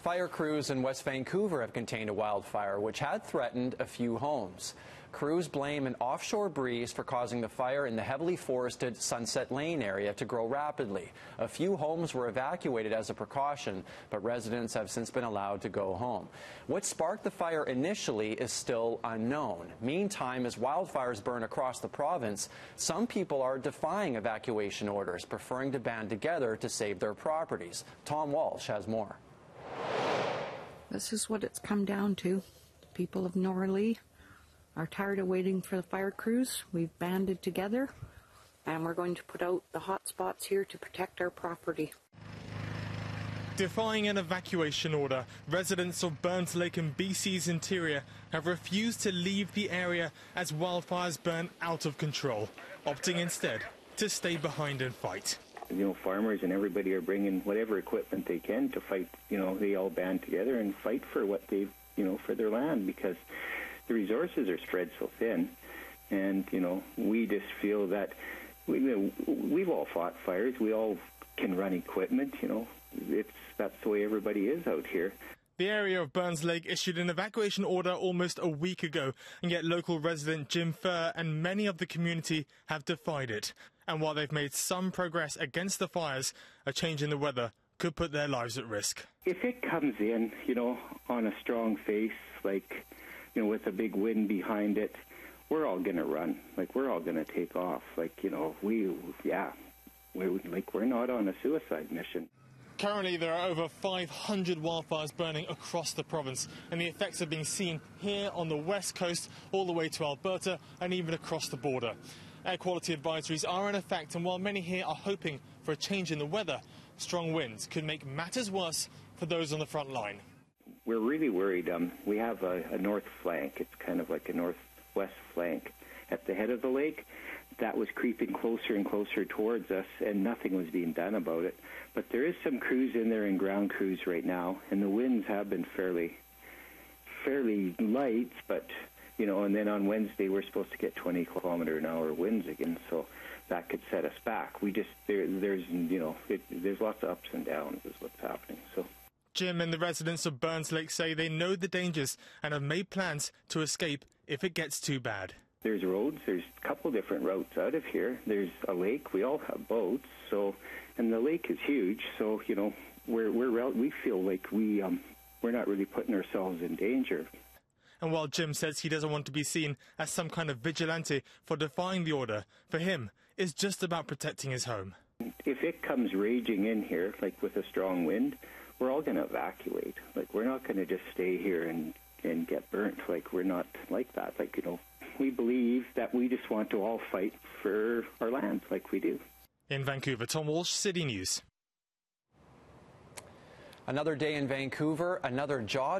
Fire crews in West Vancouver have contained a wildfire which had threatened a few homes. Crews blame an offshore breeze for causing the fire in the heavily forested Sunset Lane area to grow rapidly. A few homes were evacuated as a precaution, but residents have since been allowed to go home. What sparked the fire initially is still unknown. Meantime, as wildfires burn across the province, some people are defying evacuation orders, preferring to band together to save their properties. Tom Walsh has more. This is what it's come down to. The people of Norley are tired of waiting for the fire crews. We've banded together and we're going to put out the hot spots here to protect our property. Defying an evacuation order, residents of Burns Lake and BC's interior have refused to leave the area as wildfires burn out of control, opting instead to stay behind and fight. Farmers and everybody are bringing whatever equipment they can to fight. They all band together and fight for what they've, for their land, because the resources are spread so thin. And, we just feel that we've all fought fires. We all can run equipment, that's the way everybody is out here. The area of Burns Lake issued an evacuation order almost a week ago, and yet local resident Jim Furr and many of the community have defied it. And while they've made some progress against the fires, a change in the weather could put their lives at risk. If it comes in, on a strong face, with a big wind behind it, we're all going to run. We're all going to take off. We're not on a suicide mission. Currently, there are over 500 wildfires burning across the province, and the effects are being seen here on the west coast, all the way to Alberta, and even across the border. Air quality advisories are in effect, and while many here are hoping for a change in the weather, strong winds could make matters worse for those on the front line. We're really worried. We have a north flank. It's kind of like a northwest flank at the head of the lake. That was creeping closer and closer towards us, and nothing was being done about it. But there is some crews in there and ground crews right now, and the winds have been fairly light, but, and then on Wednesday we're supposed to get 20-kilometer-an-hour winds again, so that could set us back. There's lots of ups and downs is what's happening. So Jim and the residents of Burns Lake say they know the dangers and have made plans to escape if it gets too bad. There's roads. There's a couple different routes out of here. There's a lake. We all have boats. And the lake is huge. So we feel like we're not really putting ourselves in danger. And while Jim says he doesn't want to be seen as some kind of vigilante for defying the order, for him, it's just about protecting his home. If it comes raging in here, with a strong wind, we're all going to evacuate. We're not going to just stay here and get burnt. We're not like that. We believe that we just want to all fight for our land like we do. In Vancouver, Tom Walsh, City News. Another day in Vancouver, another jaw